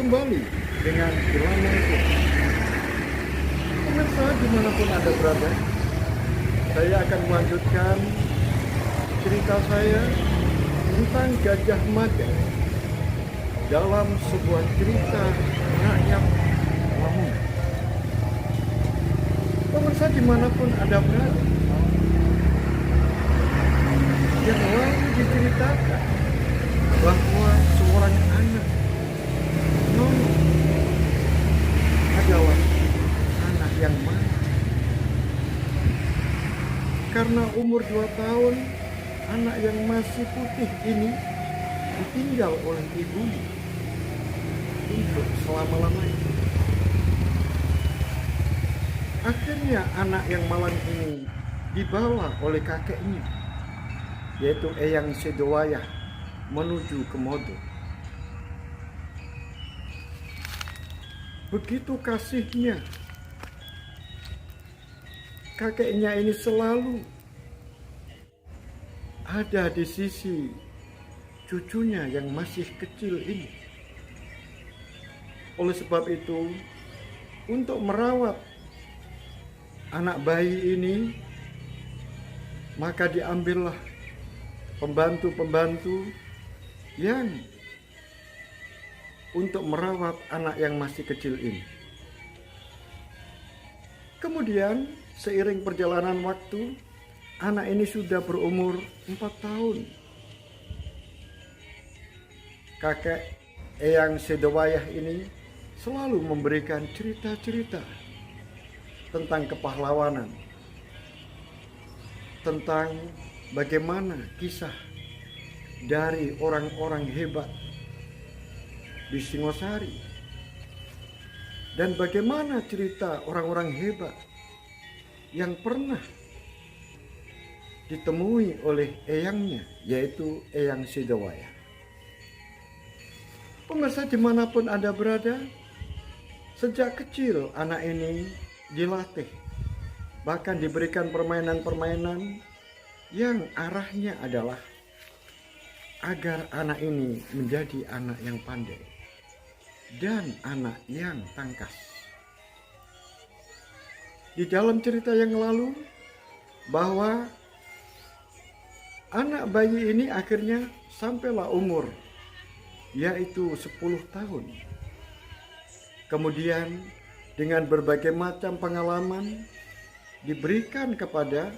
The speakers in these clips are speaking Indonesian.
kembali dengan ilmu itu. Pemirsa dimanapun Anda berada, saya akan melanjutkan cerita saya tentang Gajah Mada dalam sebuah cerita rakyat Lamongan. Pemirsa dimanapun Anda berada, yang lalu diceritakan bahwa seorang anak Nono adalah anak yang mana. Karena umur 2 tahun, anak yang masih putih ini ditinggal oleh ibunya untuk selama-lamanya. Akhirnya anak yang malang ini dibawa oleh kakeknya, yaitu Eyang Sidowayah, menuju ke Modo. Begitu kasihnya, kakeknya ini selalu ada di sisi cucunya yang masih kecil ini. Oleh sebab itu, untuk merawat anak bayi ini, maka diambillah pembantu-pembantu yang untuk merawat anak yang masih kecil ini. Kemudian seiring perjalanan waktu, anak ini sudah berumur 4 tahun. Kakek Eyang Sidowayah ini selalu memberikan cerita-cerita tentang kepahlawanan, tentang bagaimana kisah dari orang-orang hebat di Singosari, dan bagaimana cerita orang-orang hebat yang pernah ditemui oleh eyangnya, yaitu Eyang Sidowayah. Pemirsa dimanapun Anda berada, sejak kecil anak ini dilatih, bahkan diberikan permainan-permainan yang arahnya adalah agar anak ini menjadi anak yang pandai dan anak yang tangkas. Di dalam cerita yang lalu, bahwa anak bayi ini akhirnya sampailah umur, yaitu 10 tahun. Kemudian dengan berbagai macam pengalaman diberikan kepada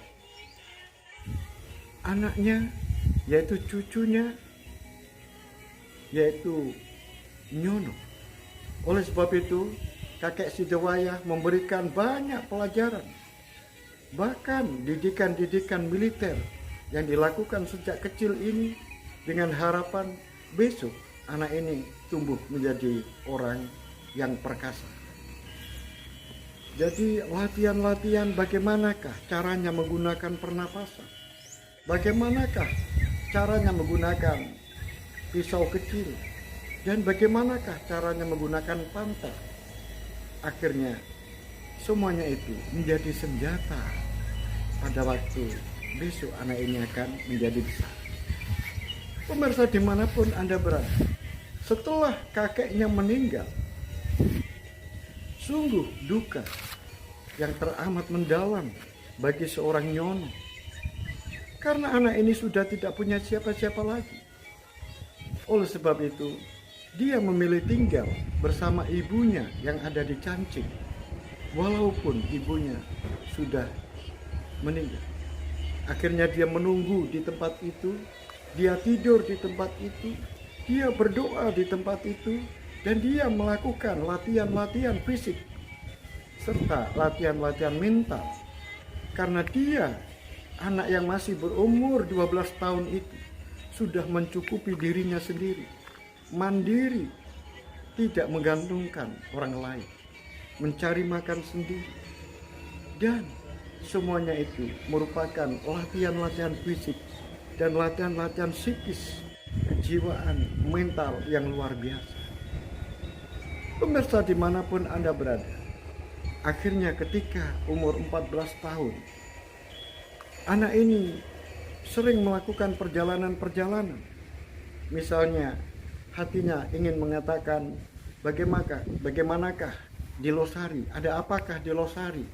anaknya, yaitu cucunya, yaitu Nyono. Oleh sebab itu, kakek Sidowayah memberikan banyak pelajaran, bahkan didikan-didikan militer yang dilakukan sejak kecil ini, dengan harapan besok anak ini tumbuh menjadi orang yang perkasa. Jadi latihan-latihan bagaimanakah caranya menggunakan pernapasan, bagaimanakah caranya menggunakan pisau kecil, dan bagaimanakah caranya menggunakan pantai. Akhirnya semuanya itu menjadi senjata pada waktu besok anak ini akan menjadi besar. Pemirsa dimanapun Anda berada, setelah kakeknya meninggal, sungguh duka yang teramat mendalam bagi seorang Nyono, karena anak ini sudah tidak punya siapa-siapa lagi. Oleh sebab itu, dia memilih tinggal bersama ibunya yang ada di Cancing, walaupun ibunya sudah meninggal. Akhirnya dia menunggu di tempat itu, dia tidur di tempat itu, dia berdoa di tempat itu, dan dia melakukan latihan-latihan fisik serta latihan-latihan mental. Karena dia, anak yang masih berumur 12 tahun itu, sudah mencukupi dirinya sendiri, mandiri, tidak menggantungkan orang lain, mencari makan sendiri. Dan semuanya itu merupakan latihan-latihan fisik dan latihan-latihan psikis, kejiwaan, mental yang luar biasa. Pemirsa dimanapun Anda berada, akhirnya ketika umur 14 tahun, anak ini sering melakukan perjalanan-perjalanan. Misalnya hatinya ingin mengatakan bagaimanakah di Losari, ada apakah di Losari?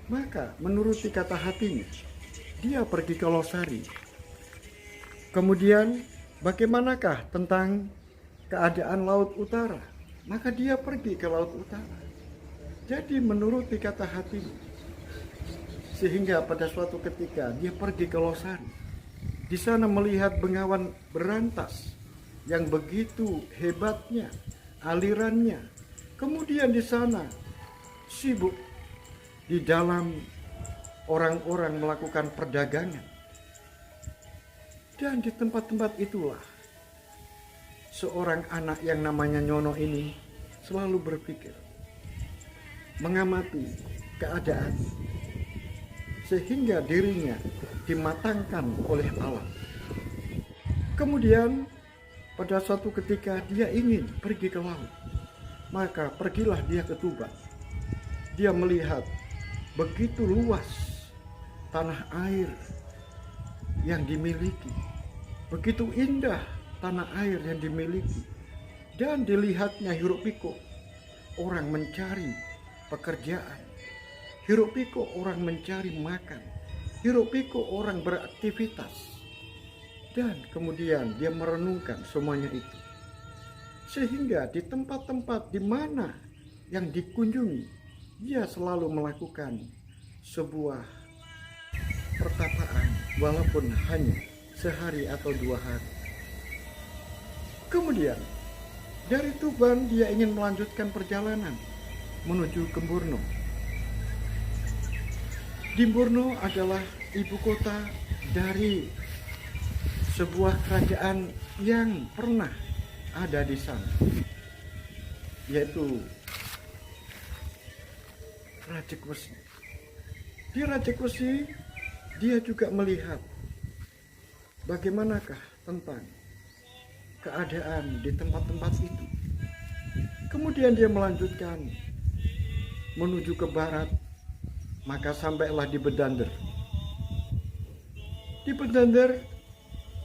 Maka menuruti kata hatinya, dia pergi ke Losari. Kemudian bagaimanakah tentang keadaan Laut Utara? Maka dia pergi ke Laut Utara. Jadi menuruti kata hatinya. Sehingga pada suatu ketika dia pergi ke Losari. Di sana melihat bengawan berantas yang begitu hebatnya, alirannya. Kemudian di sana sibuk di dalam orang-orang melakukan perdagangan. Dan di tempat-tempat itulah seorang anak yang namanya Nyono ini selalu berpikir, mengamati keadaan, sehingga dirinya dimatangkan oleh Allah. Kemudian pada suatu ketika dia ingin pergi ke laut, maka pergilah dia ke Tuban. Dia melihat begitu luas tanah air yang dimiliki, begitu indah tanah air yang dimiliki, dan dilihatnya hiruk pikuk orang mencari pekerjaan, hiruk pikuk orang mencari makan, hiruk pikuk orang beraktivitas. Dan kemudian dia merenungkan semuanya itu. Sehingga di tempat-tempat di mana yang dikunjungi, dia selalu melakukan sebuah pertapaan walaupun hanya sehari atau 2 hari. Kemudian dari Tuban dia ingin melanjutkan perjalanan menuju ke Borno. Di Borno adalah ibu kota dari sebuah kerajaan yang pernah ada di sana, yaitu Rajekwesi. Di Rajekwesi dia juga melihat bagaimanakah tentang keadaan di tempat-tempat itu. Kemudian dia melanjutkan menuju ke barat, maka sampailah di Bedander. Di Bedander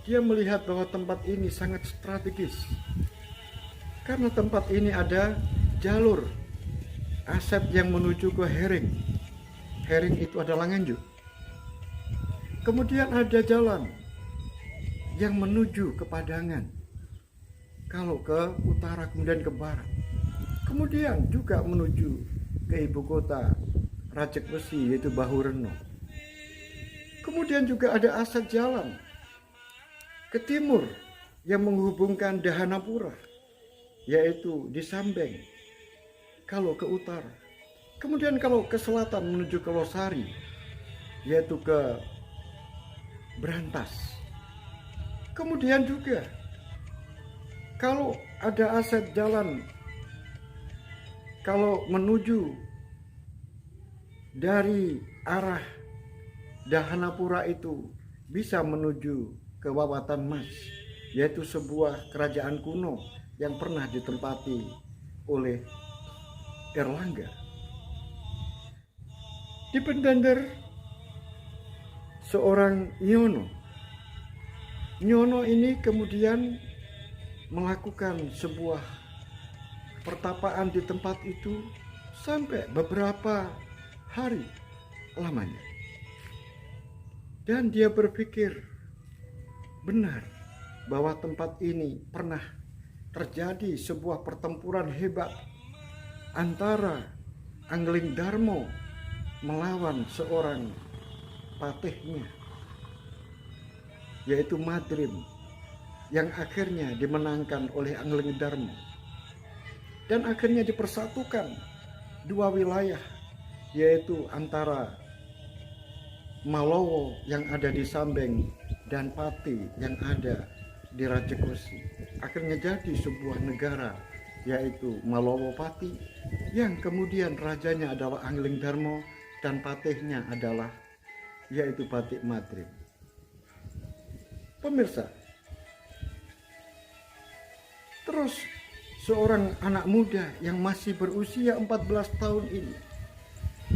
dia melihat bahwa tempat ini sangat strategis, karena tempat ini ada jalur aset yang menuju ke Hering. Hering itu adalah Nganjuk. Kemudian ada jalan yang menuju ke Padangan, kalau ke utara kemudian ke barat. Kemudian juga menuju ke ibu kota Rajekwesi, yaitu Bahureno. Kemudian juga ada aset jalan ke timur yang menghubungkan Dahanapura, yaitu di Sambeng, kalau ke utara. Kemudian kalau ke selatan menuju ke Losari, yaitu ke Brantas. Kemudian juga kalau ada aset jalan, kalau menuju dari arah Dahanapura itu bisa menuju ke Wawatan Mas, yaitu sebuah kerajaan kuno yang pernah ditempati oleh Erlangga. Di Bedander seorang Nyono ini kemudian melakukan sebuah pertapaan di tempat itu sampai beberapa hari lamanya. Dan dia berpikir benar bahwa tempat ini pernah terjadi sebuah pertempuran hebat antara Angling Darmo melawan seorang patihnya, yaitu Madrim, yang akhirnya dimenangkan oleh Angling Darmo. Dan akhirnya dipersatukan 2 wilayah, yaitu antara Malowo yang ada di Sambeng dan Pati yang ada di Rajekwesi. Akhirnya jadi sebuah negara, yaitu Malowo Pati, yang kemudian rajanya adalah Angling Darmo dan patihnya adalah yaitu Batik Madrim. Pemirsa, terus seorang anak muda yang masih berusia 14 tahun ini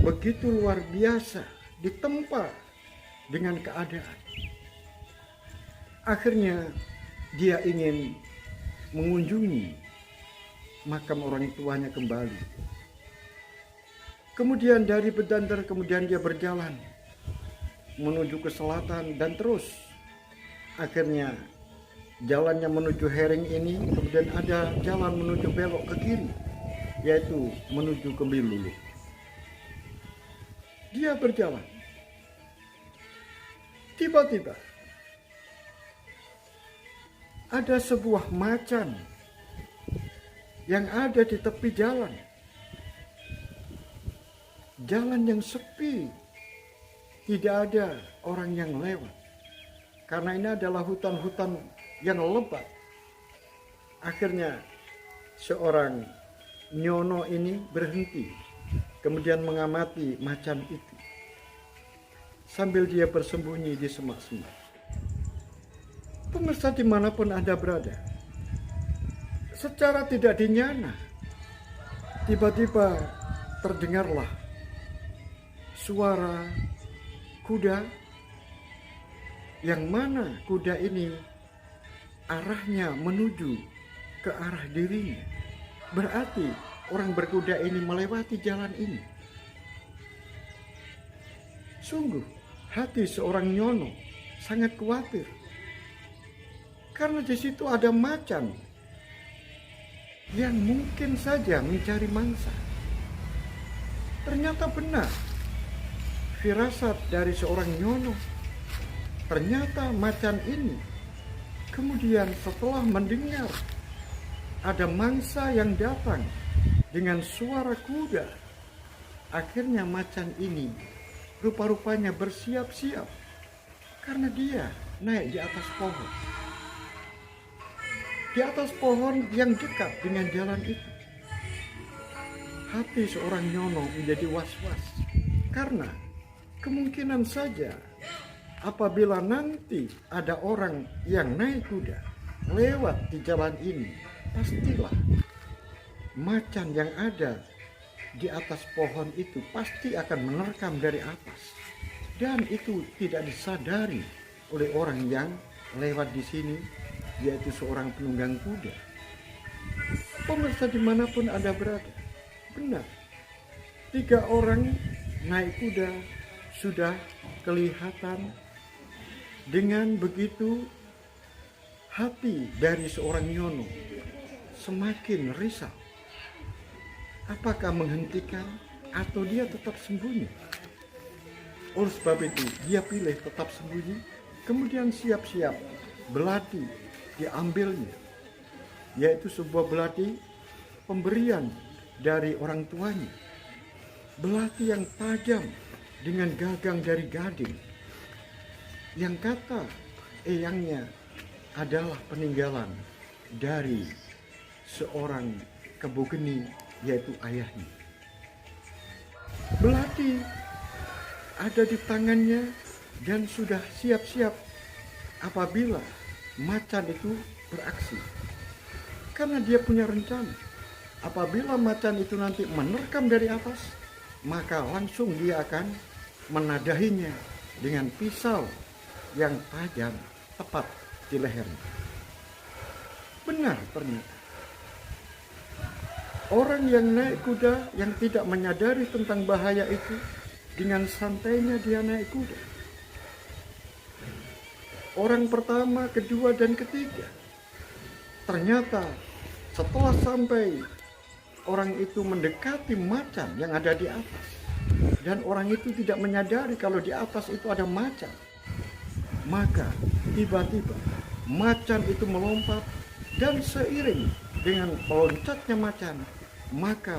begitu luar biasa ditempa dengan keadaan. Akhirnya dia ingin mengunjungi makam orang tuanya kembali. Kemudian dari Bedandar kemudian dia berjalan menuju ke selatan dan terus akhirnya jalannya menuju Hering ini, kemudian ada jalan menuju belok ke kiri, yaitu menuju ke Bilulu. Dia berjalan. Tiba-tiba ada sebuah macan yang ada di tepi jalan. Jalan yang sepi, tidak ada orang yang lewat. Karena ini adalah hutan-hutan yang lebat. Akhirnya seorang nyono ini berhenti, kemudian mengamati macan itu sambil dia bersembunyi di semak-semak. Pemirsa dimanapun Anda berada, secara tidak dinyana, tiba-tiba terdengarlah suara kuda, yang mana kuda ini arahnya menuju ke arah dirinya. Berarti orang berkuda ini melewati jalan ini. Sungguh hati seorang nyono sangat khawatir, karena di situ ada macan yang mungkin saja mencari mangsa. Ternyata benar firasat dari seorang nyono. Ternyata macan ini kemudian setelah mendengar ada mangsa yang datang dengan suara kuda, akhirnya macan ini rupa-rupanya bersiap-siap karena dia naik di atas pohon. Di atas pohon yang dekat dengan jalan itu. Hati seorang nyono menjadi was-was karena kemungkinan saja apabila nanti ada orang yang naik kuda lewat di jalan ini, pastilah macan yang ada di atas pohon itu pasti akan menerkam dari atas, dan itu tidak disadari oleh orang yang lewat di sini, yaitu seorang penunggang kuda. Pemirsa dimanapun Anda berada, benar, 3 orang naik kuda sudah kelihatan. Dengan begitu hati dari seorang nyono semakin risau. Apakah menghentikan atau dia tetap sembunyi? Oleh sebab itu dia pilih tetap sembunyi, kemudian siap-siap belati diambilnya, yaitu sebuah belati pemberian dari orang tuanya. Belati yang tajam dengan gagang dari gading, yang kata eyangnya adalah peninggalan dari seorang kebo geni, yaitu ayahnya. Belati ada di tangannya dan sudah siap-siap apabila macan itu beraksi. Karena dia punya rencana, apabila macan itu nanti menerkam dari atas, maka langsung dia akan menadahinya dengan pisau yang tajam tepat di lehernya. Benar ternyata. Orang yang naik kuda yang tidak menyadari tentang bahaya itu, dengan santainya dia naik kuda. Orang pertama, kedua, dan ketiga. Ternyata setelah sampai orang itu mendekati macan yang ada di atas, dan orang itu tidak menyadari kalau di atas itu ada macan, maka tiba-tiba macan itu melompat, dan seiring dengan meloncatnya macan, maka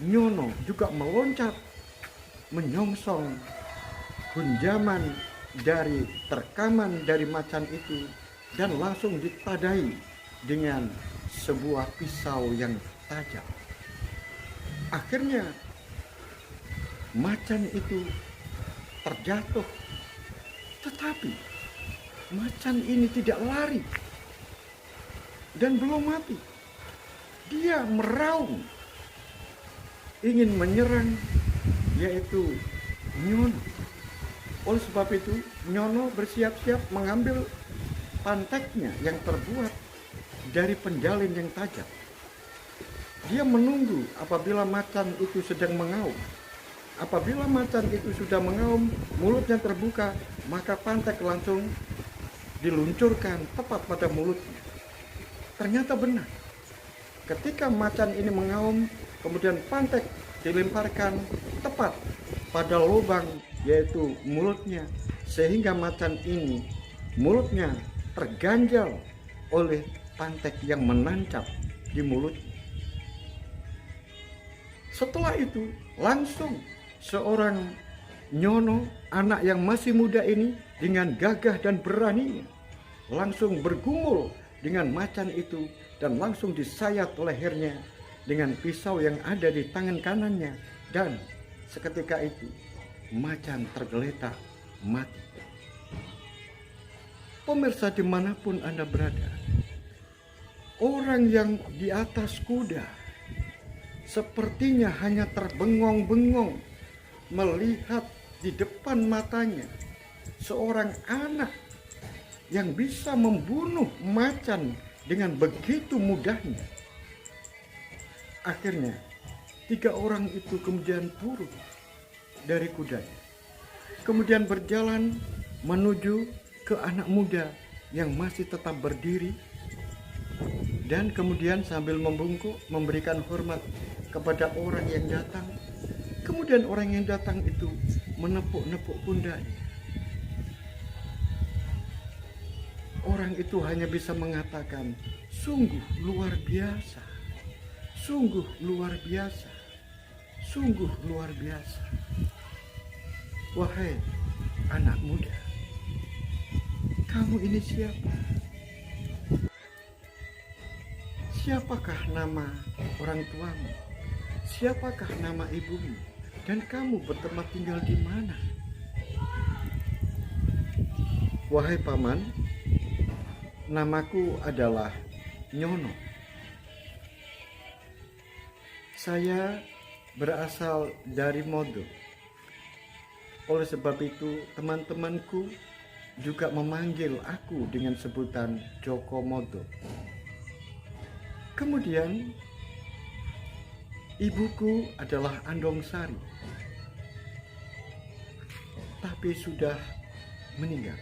nyono juga meloncat menyongsong gunjaman dari terkaman dari macan itu, dan langsung ditadai dengan sebuah pisau yang tajam. Akhirnya macan itu terjatuh, tetapi macan ini tidak lari dan belum mati. Dia meraung ingin menyerang, yaitu nyono. Oleh sebab itu nyono bersiap-siap mengambil panteknya yang terbuat dari penjalin yang tajam. Dia menunggu apabila macan itu sedang mengaum. Apabila macan itu sudah mengaum, mulutnya terbuka, maka pantek langsung diluncurkan tepat pada mulutnya. Ternyata benar. Ketika macan ini mengaum, kemudian pantek dilemparkan tepat pada lubang, yaitu mulutnya, sehingga macan ini mulutnya terganjal oleh pantek yang menancap di mulutnya. Setelah itu langsung seorang nyono, anak yang masih muda ini, dengan gagah dan beraninya langsung bergumul dengan macan itu dan langsung disayat lehernya dengan pisau yang ada di tangan kanannya, dan seketika itu macan tergeletak mati. Pemirsa dimanapun Anda berada, orang yang di atas kuda sepertinya hanya terbengong-bengong melihat di depan matanya seorang anak yang bisa membunuh macan dengan begitu mudahnya. Akhirnya 3 orang itu kemudian turun dari kudanya, kemudian berjalan menuju ke anak muda yang masih tetap berdiri, dan kemudian sambil membungkuk memberikan hormat kepada orang yang datang. Kemudian orang yang datang itu menepuk-nepuk pundaknya. Orang itu hanya bisa mengatakan, sungguh luar biasa, sungguh luar biasa, sungguh luar biasa. Wahai anak muda, kamu ini siapa? Siapakah nama orang tuamu? Siapakah nama ibumu? Dan kamu bertempat tinggal di mana? Wahai paman, namaku adalah Nyono. Saya berasal dari Modo. Oleh sebab itu, teman-temanku juga memanggil aku dengan sebutan Joko Modo. Kemudian ibuku adalah Andong Sari, tapi sudah meninggal.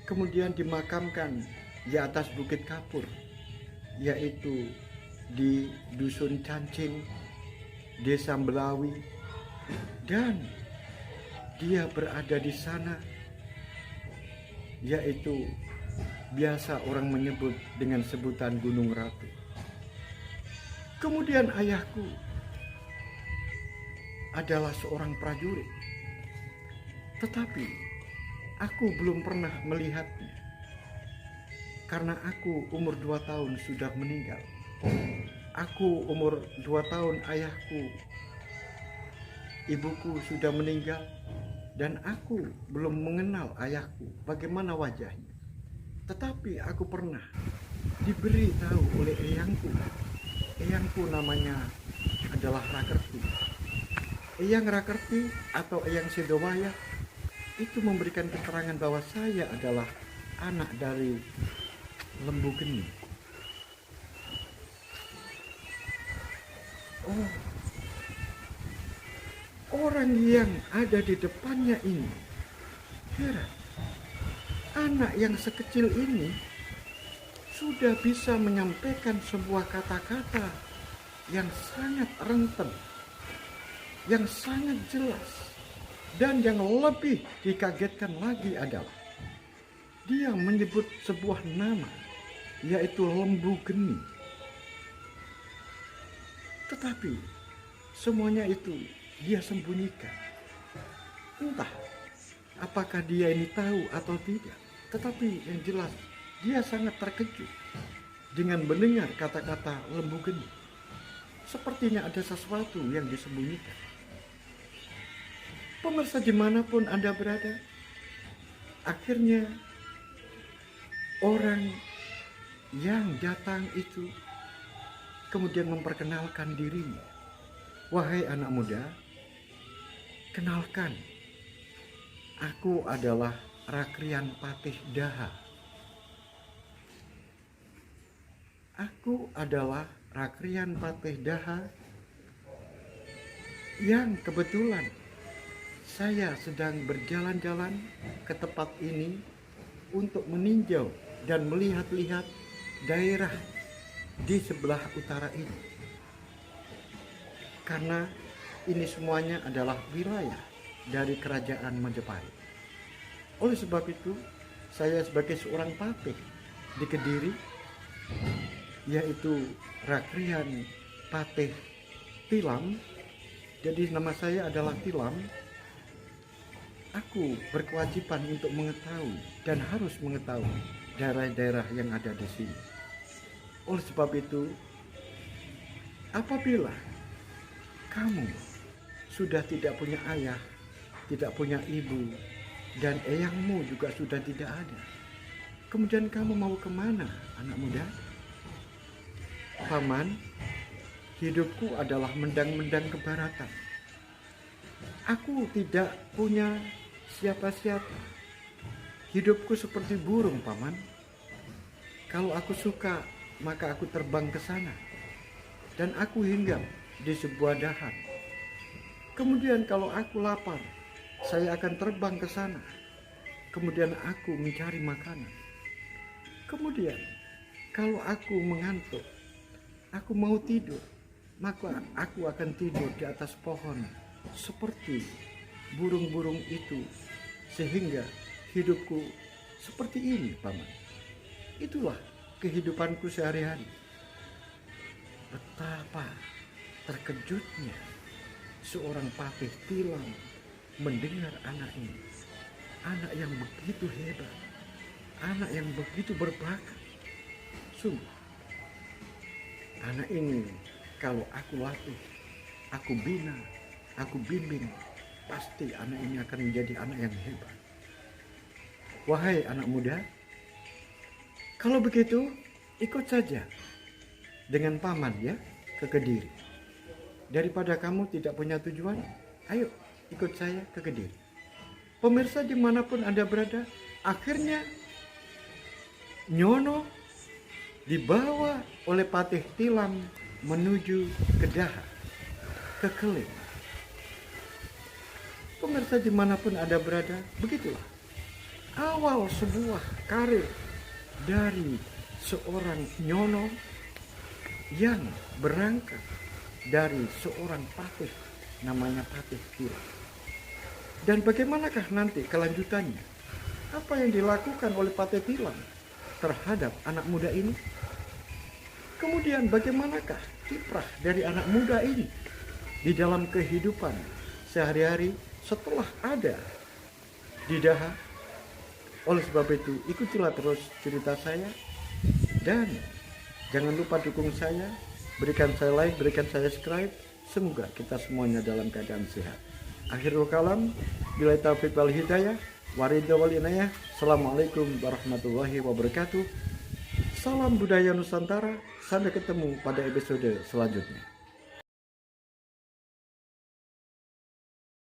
Kemudian dimakamkan di atas Bukit Kapur, yaitu di Dusun Cancing, Desa Melawi, dan dia berada di sana, yaitu biasa orang menyebut dengan sebutan Gunung Ratu. Kemudian ayahku adalah seorang prajurit, tetapi aku belum pernah melihatnya karena aku umur 2 tahun sudah meninggal. Aku umur 2 tahun, ayahku, ibuku sudah meninggal, dan aku belum mengenal ayahku bagaimana wajahnya. Tetapi aku pernah diberi tahu oleh eyangku. Eyangku namanya adalah Rakerti. Eyang Rakerti atau Eyang Sidowaya itu memberikan keterangan bahwa saya adalah anak dari Lembu Geni. Oh, orang yang ada di depannya ini heran. Anak yang sekecil ini sudah bisa menyampaikan sebuah kata-kata yang sangat renteng, yang sangat jelas, dan yang lebih dikagetkan lagi adalah dia menyebut sebuah nama, yaitu Lembu Geni. Tetapi semuanya itu dia sembunyikan. Entah apakah dia ini tahu atau tidak, tetapi yang jelas dia sangat terkejut dengan mendengar kata-kata Lembu Geni. Sepertinya ada sesuatu yang disembunyikan. Pemirsa dimanapun Anda berada, akhirnya orang yang datang itu kemudian memperkenalkan dirinya. Wahai anak muda, kenalkan, aku adalah Rakrian Patih Daha. Aku adalah Rakrian Patih Daha yang kebetulan saya sedang berjalan-jalan ke tempat ini untuk meninjau dan melihat-lihat daerah di sebelah utara ini. Karena ini semuanya adalah wilayah dari kerajaan Majapahit. Oleh sebab itu, saya sebagai seorang patih di Kediri, yaitu Rakrian Patih Tilam, jadi nama saya adalah Tilam, aku berkewajiban untuk mengetahui dan harus mengetahui daerah-daerah yang ada di sini. Oleh sebab itu, apabila kamu sudah tidak punya ayah, tidak punya ibu, dan eyangmu juga sudah tidak ada, kemudian kamu mau kemana, anak muda? Paman, hidupku adalah mendang-mendang ke baratan. Aku tidak punya siapa-siapa. Hidupku seperti burung, Paman. Kalau aku suka, maka aku terbang ke sana. Dan aku hinggap di sebuah dahan. Kemudian kalau aku lapar, saya akan terbang ke sana. Kemudian aku mencari makanan. Kemudian kalau aku mengantuk, aku mau tidur, maka aku akan tidur di atas pohon seperti burung-burung itu, sehingga hidupku seperti ini, Paman. Itulah kehidupanku sehari-hari. Betapa terkejutnya seorang Patih Tilam mendengar anak ini, anak yang begitu hebat, anak yang begitu berbakat. Sungguh, anak ini kalau aku latih, aku bina, aku bimbing, pasti anak ini akan menjadi anak yang hebat. Wahai anak muda, kalau begitu ikut saja dengan paman ya ke Kediri. Daripada kamu tidak punya tujuan, ayo ikut saya ke Kediri. Pemirsa dimanapun Anda berada, akhirnya Nyono dibawa oleh Patih Tilam menuju ke Daha, ke Keling. Pemirsa dimanapun Anda berada, begitulah awal sebuah karir dari seorang Nyono yang berangkat dari seorang patih namanya Patih Tilam. Dan bagaimanakah nanti kelanjutannya? Apa yang dilakukan oleh Patih Tilam terhadap anak muda ini? Kemudian bagaimanakah kiprah dari anak muda ini di dalam kehidupan sehari-hari setelah ada di Daha? Oleh sebab itu, ikutilah terus cerita saya dan jangan lupa dukung saya, berikan saya like, berikan saya subscribe. Semoga kita semuanya dalam keadaan sehat. Akhirul kalam, billahi taufiq wal hidayah, waridha wal inayah. Assalamualaikum warahmatullahi wabarakatuh. Salam budaya Nusantara. Sampai ketemu pada episode selanjutnya.